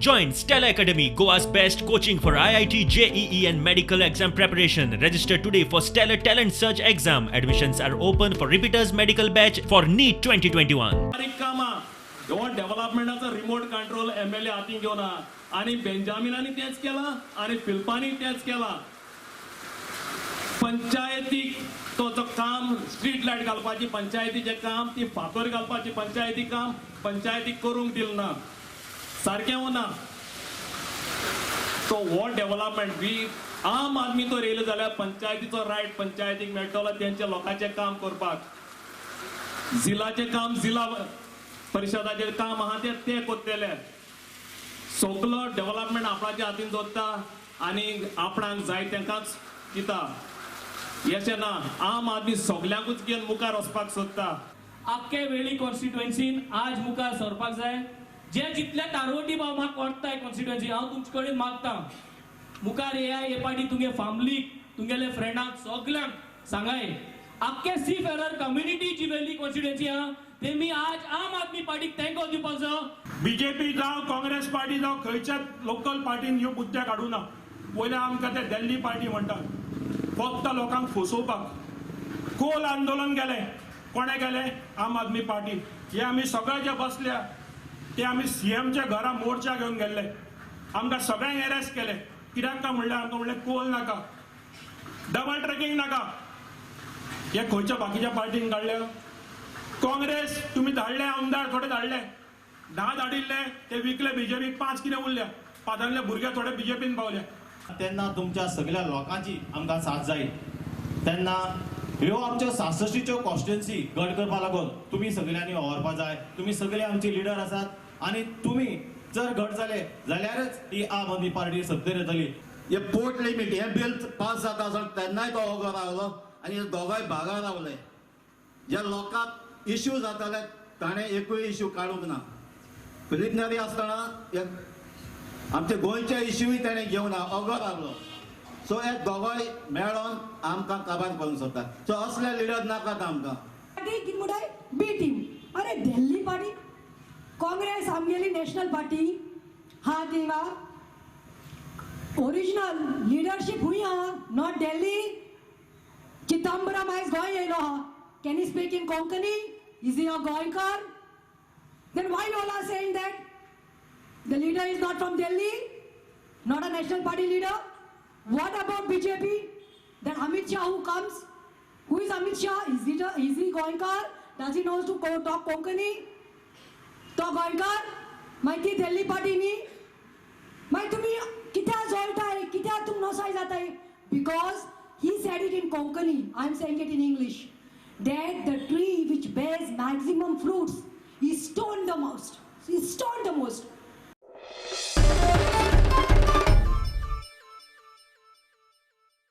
Join Stella Academy, Goa's best coaching for IIT, JEE and medical exam preparation. Register today for Stellar Talent Search exam. Admissions are open for repeaters medical batch for NEET 2021. डेव्हलपमेंटाचा remote control MLA हाती घेऊन आणि बेंजामिनांनी तेच केला आणि फिल्पांनी तेच केला. पंचायतीक तो जो काम स्ट्रीट लाईट घालपाची पंचायतीचे काम ती फातर घालपाची पंचायती काम पंचायतीक करूंक दिल ना. सारकें उना तो वो डेव्हलपमेंट बी आम आदमी तो रेल जाल्यार पंचायतीचो रायट पंचायतीक मेळटलो तेंच्या लोकांचे काम करपाक. जिल्हाचे काम जिल्हा परिषदाचे काम आहा ते कोत्तेले. सगलो डेव्हलपमेंट आपणाच्या हातीन दवरता आणि आपणाक जाय तेंकाच दिता. येशें ना आम आदमी सगल्यांकूच घेवन मुखार वचपाक सोदता. आख्खे वेळी कॉन्स्टिट्युएन्सीन आज मुखार सरपाक जाय. जे जितले तारवटी भाव म्हाका वाटताय कॉन्स्टिट्युएन्सी हांव तुमचे कडेन मागता मुखार येयाय हे पाटी तुगे फॅमिलीक तुगेले फ्रेंडाक सगल्यांक सांगाय. आख्खे सी फेरर कम्युनिटी जी वेली कॉन्स्टिट्युएन्सी आहा तेमी आज आम आदमी पार्टीक तेंको दिवपाक जाय. बीजेपी जावं काँग्रेस पार्टी जावं खंयच्याच लोकल पार्टीन ह्यो बुद्ध्या काडूना. पयले आमकां ते दिल्ली पार्टी म्हणटात फक्त लोकांक फसोवपाक. कोल आंदोलन केलें कोणे केलें? आम आदमी पार्टी. हे आमी सगळे जे बसल्या ते आमी CMच्या घरा मोर्चा घेवन गेल्ले. आमकां सगळ्यांक अरेस्ट केले. कित्याक काय म्हणल्यार आमकां म्हणलें कोल नाका डबल ट्रॅकिंग नाका. हे खंयच्या बाकीच्या पार्टीन काडले. काँग्रेस तुम्ही धाडले आमदार थोडे धाडले 10 धाडिल्ले ते विकले बीजेपीक 5 कितें उरल्या. पात्रांतले भुरगे थोडे बीजेपीन पावले. तेन्ना तुमच्या सगळ्या लोकांची आमकां साथ जाय. तेन्ना ह्यो आमच्यो 66च्यो कॉन्स्टिट्युएन्सी गट करपा लागून तुमी सगळ्यांनी व्हरपा जाय. तुमी सगळे आमचे लिडर आसात आणि तुमी जर घट जाले जाल्यारच ही आम आदमी पार्टी सत्तेर येतली. हे पोर्ट लिमीट हे बिल पास जाता आसतना तेन्नाय तो ओगो रावलो आनी हे दोगांय भागां रावले. ज्या लोकांक इश्यू जाताले ताणें एकूय इश्यू काडूंक ना. प्रिलिमिनरी आसतना आमचे गोंयचे इश्यूय ताणें घेवना ओगो रावलो. सो हे दोगांय मेळोन आमकां काबार करूंक सोदता. सो असले लिडर नाकात आमकां. पार्टी कितें म्हणटाय बी टीम. अरे दिल्ली पार्टी काँग्रेस आमगेली नॅशनल पार्टी हा थिंगा ओरिजिनल लिडरशीप हुंय हा नॉट दिल्ली. चिदंबरम आयज गोंय येयलो हा. Can he speak in Konkani? Is he a Goinkar? Then why you all are saying that the leader is not from Delhi, not a national party leader? What about BJP? Then Amit Shah who comes? Who is Amit Shah? Is he Goinkar? Does he know to talk Konkani? To Goinkar? माहिती Delhi party नी? माहिती तुम्ही कित्या जोलताय कित्या तुम नसाय जाताय? Because he said it in Konkani. I am saying it in English. That the tree which bears maximum fruits is stoned the most. Is stoned the most.